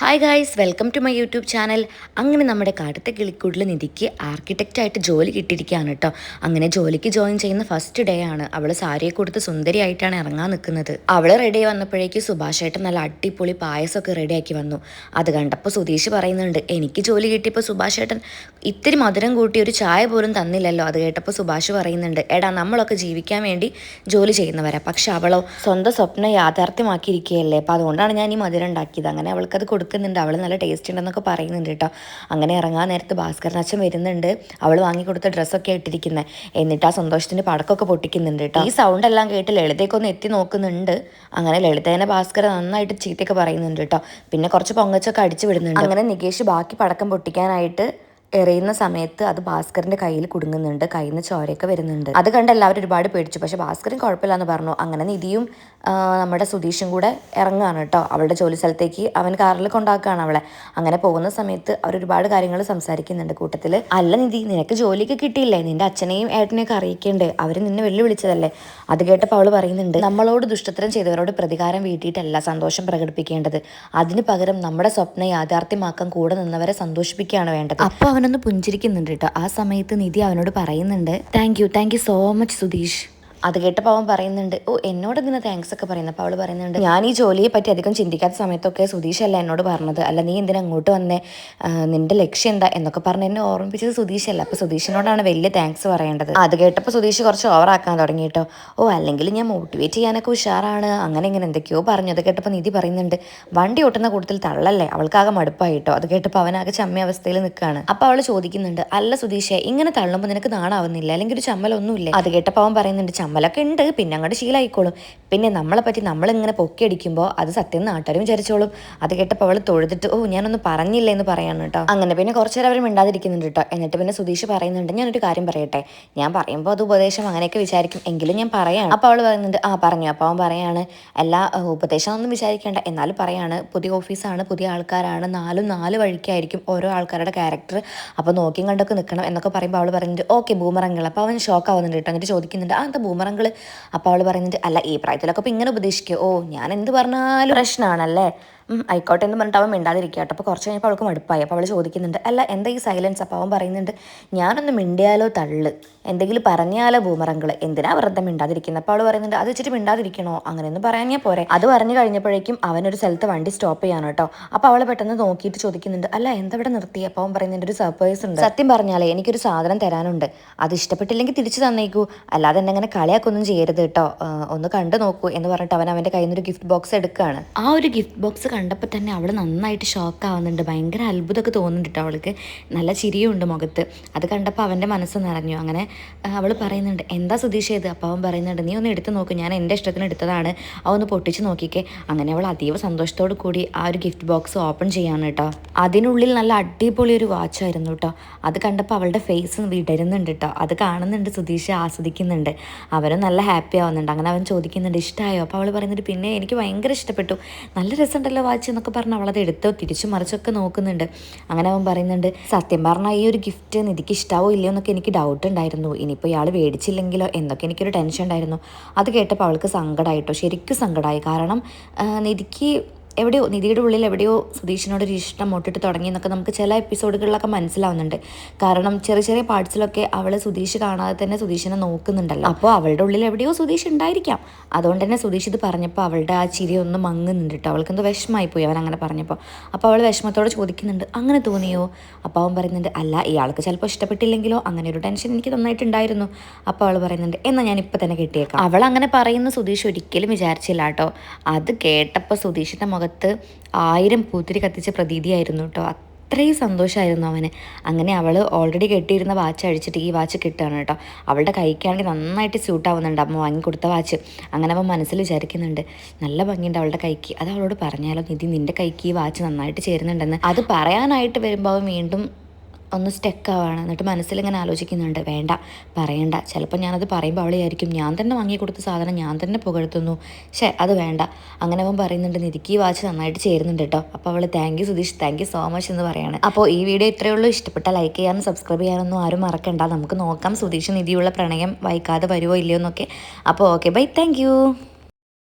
Hi guys, welcome to my YouTube channel. അങ്ങനെ നമ്മുടെ കാട്ടത്തെ കിളിക്കൂടിൽ നിധിക്ക് ആർക്കിടെക്റ്റായിട്ട് ജോലി കിട്ടിയിരിക്കുകയാണ് കേട്ടോ. അങ്ങനെ ജോലിക്ക് ജോയിൻ ചെയ്യുന്ന ഫസ്റ്റ് ഡേ ആണ്. അവൾ സാരിയെ കൊടുത്ത് സുന്ദരിയായിട്ടാണ് ഇറങ്ങാൻ നിൽക്കുന്നത്. അവൾ റെഡി വന്നപ്പോഴേക്ക് സുഭാഷേട്ടൻ നല്ല അടിപൊളി പായസമൊക്കെ റെഡിയാക്കി വന്നു. അത് കണ്ടപ്പോൾ സുധീഷ് പറയുന്നുണ്ട്, എനിക്ക് ജോലി കിട്ടിയപ്പോൾ സുഭാഷേട്ടൻ ഇത്തിരി മധുരം കൂട്ടി ഒരു ചായ പോലും തന്നില്ലല്ലോ. അത് കേട്ടപ്പോൾ സുഭാഷ് പറയുന്നുണ്ട്, എടാ നമ്മളൊക്കെ ജീവിക്കാൻ വേണ്ടി ജോലി ചെയ്യുന്നവരാ, പക്ഷെ അവളോ സ്വന്തം സ്വപ്നം യാഥാർത്ഥ്യമാക്കിയിരിക്കുകയല്ലേ, അപ്പോൾ അതുകൊണ്ടാണ് ഞാൻ ഈ മധുരം ഉണ്ടാക്കിയത്. അങ്ങനെ അവൾക്കത് കൊടുക്കുന്നുണ്ട്. അവൾ നല്ല ടേസ്റ്റ് ഉണ്ടെന്നൊക്കെ പറയുന്നുണ്ട് കേട്ടോ. അങ്ങനെ ഇറങ്ങാൻ നേരത്ത് ഭാസ്കരനച്ഛൻ വരുന്നുണ്ട്. അവൾ വാങ്ങിക്കൊടുത്ത ഡ്രസ്സൊക്കെ ഇട്ടിരിക്കുന്നത്. എന്നിട്ട് ആ സന്തോഷത്തിൻ്റെ പടക്കമൊക്കെ പൊട്ടിക്കുന്നുണ്ട് കേട്ടോ. ഈ സൗണ്ട് എല്ലാം കേട്ട് ലളിതയൊക്കെ ഒന്ന് എത്തി നോക്കുന്നുണ്ട്. അങ്ങനെ ലളിതേനെ ഭാസ്കരൻ നന്നായിട്ട് ചീത്തയൊക്കെ പറയുന്നുണ്ട് കേട്ടോ. പിന്നെ കുറച്ച് പൊങ്ങച്ചൊക്കെ അടിച്ചു വിടുന്നുണ്ട്. അങ്ങനെ നികേഷ് ബാക്കി പടക്കം പൊട്ടിക്കാനായിട്ട് എറിയുന്ന സമയത്ത് അത് ഭാസ്കറിന്റെ കയ്യിൽ കുടുങ്ങുന്നുണ്ട്. കയ്യിൽ നിന്ന് ചോരയൊക്കെ വരുന്നുണ്ട്. അത് കണ്ട് എല്ലാവരും ഒരുപാട് പേടിച്ചു. പക്ഷെ ഭാസ്കരൻ കുഴപ്പമില്ലാന്ന് പറഞ്ഞു. അങ്ങനെ നിധിയും നമ്മുടെ സുധീഷും കൂടെ ഇറങ്ങുകയാണ് കേട്ടോ. അവളുടെ ജോലി സ്ഥലത്തേക്ക് അവൻ കാറിൽ കൊണ്ടാക്കുകയാണ് അവളെ. അങ്ങനെ പോകുന്ന സമയത്ത് അവർ ഒരുപാട് കാര്യങ്ങൾ സംസാരിക്കുന്നുണ്ട് കൂട്ടത്തിൽ. അല്ല നിധി, നിനക്ക് ജോലിയൊക്കെ കിട്ടിയില്ലേ? നിന്റെ അച്ഛനെയും ഏട്ടനെയൊക്കെ അറിയിക്കേണ്ടേ? അവർ നിന്നെ വെല്ലുവിളിച്ചതല്ലേ? അത് കേട്ടപ്പോൾ അവൾ പറയുന്നുണ്ട്, നമ്മളോട് ദുഷ്ടത്തരം ചെയ്തവരോട് പ്രതികാരം വീട്ടിയിട്ടല്ല സന്തോഷം പ്രകടിപ്പിക്കേണ്ടത്. അതിന് പകരം നമ്മുടെ സ്വപ്നം യാഥാർത്ഥ്യമാക്കാൻ കൂടെ നിന്നവരെ സന്തോഷിപ്പിക്കുകയാണ് വേണ്ടത്. അപ്പോൾ അവനൊന്ന് പുഞ്ചിരിക്കുന്നുണ്ട് കേട്ടോ. ആ സമയത്ത് നിധി അവനോട് പറയുന്നുണ്ട്, thank you so much Sudheesh. അത് കേട്ടപ്പോൾ അവൻ പറയുന്നുണ്ട്, ഓ എന്നോട് ഇതിന് താങ്ക്സ് ഒക്കെ പറയുന്നത്. അപ്പോൾ അവൾ പറയുന്നുണ്ട്, ഞാൻ ഈ ജോലിയെ പറ്റി അധികം ചിന്തിക്കാത്ത സമയത്തൊക്കെ സുധീഷല്ല എന്നോട് പറഞ്ഞത്. അല്ല നീ എന്തിനാ അങ്ങോട്ട് വന്നേ, നിന്റെ ലക്ഷ്യം എന്താ എന്നൊക്കെ പറഞ്ഞ് എന്നെ ഓർമ്മിപ്പിച്ചത് സുധീഷല്ല. അപ്പോൾ സുധീഷിനോടാണ് വലിയ താങ്ക്സ് പറയേണ്ടത്. അത് കേട്ടപ്പോൾ സുധീഷ് കുറച്ച് ഓവറാക്കാൻ തുടങ്ങി കേട്ടോ. ഓ അല്ലെങ്കിൽ ഞാൻ മോട്ടിവേറ്റ് ചെയ്യാനൊക്കെ ഉഷാറാണ്, അങ്ങനെ ഇങ്ങനെ എന്തൊക്കെയോ പറഞ്ഞു. അത് കേട്ടപ്പോൾ നിധി പറയുന്നുണ്ട്, വണ്ടി ഓട്ടുന്ന കൂട്ടത്തിൽ തള്ളല്ലേ. അവൾക്കാകെ മടുപ്പായിട്ടോ. അത് കേട്ടപ്പോൾ അവനാകെ ചമ്മ അവസ്ഥയിൽ നിൽക്കുകയാണ്. അപ്പോൾ അവൾ ചോദിക്കുന്നുണ്ട്, അല്ല സുധീഷേ, ഇങ്ങനെ തള്ളുമ്പോൾ നിനക്ക് നാണാവുന്നില്ല, അല്ലെങ്കിൽ ഒരു ചമ്മലൊന്നുമില്ലേ? അത് കേട്ടപ്പോൾ അവൻ പറയുന്നുണ്ട്, ചമ്മലൊക്കെ ഉണ്ട്, പിന്നെ അങ്ങോട്ട് ശീലമായിക്കോളും. പിന്നെ നമ്മളെ പറ്റി നമ്മളിങ്ങനെ പൊക്കിയടിക്കുമ്പോൾ അത് സത്യം നാട്ടുകാരും വിചാരിച്ചോളും. അത് കേട്ടപ്പോൾ അവൾ തൊഴുതിട്ട്, ഓ ഞാനൊന്ന് പറഞ്ഞില്ല എന്ന് പറയാണ് കേട്ടോ. അങ്ങനെ പിന്നെ കുറച്ചു നേരം അവർ മിണ്ടാതിരിക്കുന്നുണ്ട് കേട്ടോ. എന്നിട്ട് പിന്നെ സുധീഷ് പറയുന്നുണ്ട്, ഞാനൊരു കാര്യം പറയട്ടെ, ഞാൻ പറയുമ്പോൾ അത് ഉപദേശം അങ്ങനെയൊക്കെ വിചാരിക്കും, എങ്കിലും ഞാൻ പറയാണ്. അപ്പോൾ അവൾ പറയുന്നുണ്ട്, ആ പറഞ്ഞു. അപ്പോൾ അവൻ പറയാണ്, എല്ലാ ഉപദേശം ഒന്നും വിചാരിക്കേണ്ട, എന്നാലും പറയാണ്, പുതിയ ഓഫീസാണ്, പുതിയ ആൾക്കാരാണ്, നാല് വഴിക്കായിരിക്കും ഓരോ ആൾക്കാരുടെ ക്യാരക്ടർ, അപ്പോൾ നോക്കിയും കണ്ടൊക്കെ നിൽക്കണം എന്നൊക്കെ പറയുമ്പോൾ അവൾ പറയുന്നുണ്ട്, ഓക്കെ ബൂമറങ്ങൾ. അപ്പോൾ അവൻ ഷോക്ക് ആവുന്നുണ്ട് കേട്ടോ. എന്നിട്ട് ചോദിക്കുന്നുണ്ട്, ആ എന്താ ബൂമറങ്ങൾ? അപ്പോൾ അവൾ പറയുന്നുണ്ട്, അല്ല ഈ പ്രായത്തിലൊക്കെ ഇപ്പോൾ ഇങ്ങനെ ഉപദേശിക്കുക, ഓ ഞാൻ എന്ത് പറഞ്ഞാലും പ്രശ്നമാണല്ലേ, ആയിക്കോട്ടെ എന്ന് പറഞ്ഞിട്ട് അവൻ മിണ്ടാതിരിക്കുക കേട്ടോ. അപ്പോൾ കുറച്ച് കഴിഞ്ഞപ്പോൾ അവൾക്ക് മടുപ്പായി. അപ്പോൾ അവൾ ചോദിക്കുന്നുണ്ട്, അല്ല എന്താ ഈ സൈലൻസ്? അപ്പോൾ അവൻ പറയുന്നുണ്ട്, ഞാനൊന്ന് മിണ്ടിയാലോ തള്ളു, എന്തെങ്കിലും പറഞ്ഞാലോ ബൂമറങ്ങൾ, എന്തിനാ വെറുതെ മിണ്ടാതിരിക്കുന്നത്? അപ്പോൾ അവൾ പറയുന്നുണ്ട്, അത് വെച്ചിട്ട് മിണ്ടാതിരിക്കണോ, അങ്ങനെയൊന്നും പറയാൻ പോരെ. അത് പറഞ്ഞു കഴിഞ്ഞപ്പോഴേക്കും അവനൊരു സ്ഥലത്ത് വണ്ടി സ്റ്റോപ്പ് ചെയ്യാണ് കേട്ടോ. അപ്പോൾ അവൾ പെട്ടെന്ന് നോക്കിയിട്ട് ചോദിക്കുന്നുണ്ട്, അല്ല എന്താ ഇവിടെ നിർത്തി? അപ്പോൾ അവൻ പറയുന്നുണ്ട്, ഒരു സർപ്രൈസ് ഉണ്ട്. സത്യം പറഞ്ഞാലേ എനിക്കൊരു സാധനം തരാനുണ്ട്, അത് ഇഷ്ടപ്പെട്ടില്ലെങ്കിൽ തിരിച്ചു തന്നേക്കൂ, അല്ലാതെ എന്നെ അങ്ങനെ കളിയാക്കൊന്നും ചെയ്യരുത് കേട്ടോ, ഒന്ന് കണ്ടു നോക്കൂ എന്ന് പറഞ്ഞിട്ട് അവൻ അവൻ്റെ കയ്യിൽ നിന്നൊരു ഗിഫ്റ്റ് ബോക്സ് എടുക്കുകയാണ്. ആ ഒരു ഗിഫ്റ്റ് ബോക്സ് കണ്ടപ്പോൾ തന്നെ അവൾ നന്നായിട്ട് ഷോക്ക് ആവുന്നുണ്ട്. ഭയങ്കര അത്ഭുതമൊക്കെ തോന്നുന്നുണ്ട് കേട്ടോ അവൾക്ക്. നല്ല ചിരിയുണ്ട് മുഖത്ത്. അത് കണ്ടപ്പോൾ അവൻ്റെ മനസ്സ് നിറഞ്ഞു. അങ്ങനെ അവൾ പറയുന്നുണ്ട്, എന്താ സുധീഷ് ഇത്? അപ്പോൾ അവൻ പറയുന്നുണ്ട്, നീ ഒന്ന് എടുത്ത് നോക്കൂ, ഞാൻ എൻ്റെ ഇഷ്ടത്തിന് എടുത്തതാണ്, അവന്ന് പൊട്ടിച്ച് നോക്കിക്കേ. അങ്ങനെ അവൾ അതീവ സന്തോഷത്തോടു കൂടി ആ ഒരു ഗിഫ്റ്റ് ബോക്സ് ഓപ്പൺ ചെയ്യാണ് കേട്ടോ. അതിനുള്ളിൽ നല്ല അടിപൊളി ഒരു വാച്ചായിരുന്നു കേട്ടോ. അത് കണ്ടപ്പോൾ അവളുടെ ഫേസ് വിടരുന്നുണ്ട് കേട്ടോ. അത് കാണുന്നുണ്ട് സുധീഷ്, ആസ്വദിക്കുന്നുണ്ട്. അവനും നല്ല ഹാപ്പി ആവുന്നുണ്ട്. അങ്ങനെ അവൻ ചോദിക്കുന്നുണ്ട്, ഇഷ്ടമായോ? അപ്പോൾ അവൾ പറയുന്നുണ്ട്, പിന്നെ എനിക്ക് ഭയങ്കര ഇഷ്ടപ്പെട്ടു, നല്ല രസമുണ്ടല്ലോ വാച്ച് എന്നൊക്കെ പറഞ്ഞ് അവളത് എടുത്തോ തിരിച്ചു മറിച്ചൊക്കെ നോക്കുന്നുണ്ട്. അങ്ങനെ അവൻ പറയുന്നുണ്ട്, സത്യം പറഞ്ഞാൽ ഈ ഒരു ഗിഫ്റ്റ് നിധിക്ക് ഇഷ്ടാവോ ഇല്ലയോ എന്നൊക്കെ എനിക്ക് ഡൗട്ട് ഉണ്ടായിരുന്നു, ഇനിയിപ്പോൾ ഇയാൾ മേടിച്ചില്ലെങ്കിലോ എന്നൊക്കെ എനിക്കൊരു ടെൻഷൻ ഉണ്ടായിരുന്നു. അത് കേട്ടപ്പോൾ അവൾക്ക് സങ്കടമായിട്ടോ, ശരിക്കും സങ്കടമായി. കാരണം നിധിക്ക് എവിടെയോ, നിധിയുടെ ഉള്ളിൽ എവിടെയോ സുധീഷിനോടൊരു ഇഷ്ടം മുട്ടിട്ട് തുടങ്ങി എന്നൊക്കെ നമുക്ക് ചില എപ്പിസോഡുകളിലൊക്കെ മനസ്സിലാവുന്നുണ്ട്. കാരണം ചെറിയ ചെറിയ പാർട്സിലൊക്കെ അവൾ സുധീഷ് കാണാതെ തന്നെ സുധീഷിനെ നോക്കുന്നുണ്ടല്ലോ. അപ്പോൾ അവളുടെ ഉള്ളിൽ എവിടെയോ സുധീഷ് ഉണ്ടായിരിക്കാം. അതുകൊണ്ട് തന്നെ സുധീഷ് ഇത് പറഞ്ഞപ്പോൾ അവളുടെ ആ ചിരി ഒന്ന് മങ്ങുന്നുണ്ട് കേട്ടോ. അവൾക്ക് എന്തോ വിഷമമായിപ്പോയി അവൻ അങ്ങനെ പറഞ്ഞപ്പോൾ. അപ്പോൾ അവൾ വിഷമത്തോടെ ചോദിക്കുന്നുണ്ട്, അങ്ങനെ തോന്നിയോ? അപ്പോൾ അവൻ പറയുന്നുണ്ട്, അല്ല ഇയാൾക്ക് ചിലപ്പോൾ ഇഷ്ടപ്പെട്ടില്ലെങ്കിലോ, അങ്ങനെ ഒരു ടെൻഷൻ എനിക്ക് നന്നായിട്ടുണ്ടായിരുന്നു. അപ്പോൾ അവൾ പറയുന്നുണ്ട്, എന്നാൽ ഞാൻ ഇപ്പോൾ തന്നെ കെട്ടിയേക്കാം. അവൾ അങ്ങനെ പറയുന്ന സുധീഷ് ഒരിക്കലും വിചാരിച്ചില്ല കേട്ടോ. അത് കേട്ടപ്പോൾ സുധീഷിൻ്റെ മുഖത്ത് 1000 പൂത്തിരി കത്തിച്ച പ്രതീതിയായിരുന്നു കേട്ടോ. അത്രയും സന്തോഷമായിരുന്നു അവന്. അങ്ങനെ അവൾ ഓൾറെഡി കെട്ടിയിരുന്ന വാച്ച് അഴിച്ചിട്ട് ഈ വാച്ച് കിട്ടുകയാണ് കേട്ടോ. അവളുടെ കൈക്കാണെങ്കിൽ നന്നായിട്ട് സ്യൂട്ടാവുന്നുണ്ട് അമ്മ വാങ്ങിക്കൊടുത്ത വാച്ച്. അങ്ങനെ അവൻ മനസ്സിൽ വിചാരിക്കുന്നുണ്ട്, നല്ല ഭംഗിയുണ്ട് അവളുടെ കൈക്ക്, അത് അവളോട് പറഞ്ഞാലോ, നിധി നിൻ്റെ കൈക്ക് ഈ വാച്ച് നന്നായിട്ട് ചേരുന്നുണ്ടെന്ന്. അത് പറയാനായിട്ട് വരുമ്പോൾ അവൻ വീണ്ടും ഒന്ന് സ്റ്റെക്കാവാണ്. എന്നിട്ട് മനസ്സിലിങ്ങനെ ആലോചിക്കുന്നുണ്ട്, വേണ്ട പറയണ്ട, ചിലപ്പോൾ ഞാനത് പറയുമ്പോൾ അവൾ വിചാരിക്കും ഞാൻ തന്നെ വാങ്ങിക്കൊടുത്ത സാധനം ഞാൻ തന്നെ പുകഴ്ത്തുന്നു, അത് വേണ്ട. അങ്ങനെ അവൻ പറയുന്നുണ്ട്, നിധിക്ക് ഈ വാച്ച് നന്നായിട്ട് ചേരുന്നുണ്ട് കേട്ടോ. അപ്പോൾ അവൾ thank you Sudheesh, thank you so much എന്ന് പറയാണ്. അപ്പോൾ ഈ വീഡിയോ ഇത്രയേ ഉള്ളൂ. ഇഷ്ടപ്പെട്ട ലൈക്ക് ചെയ്യാനും സബ്സ്ക്രൈബ് ചെയ്യാനൊന്നും ആരും മറക്കണ്ട. നമുക്ക് നോക്കാം സുധീഷ് നിധിയുള്ള പ്രണയം വൈകാതെ വരുമോ ഇല്ലയോ എന്നൊക്കെ. അപ്പോൾ ഓക്കെ ബൈ, താങ്ക് യു.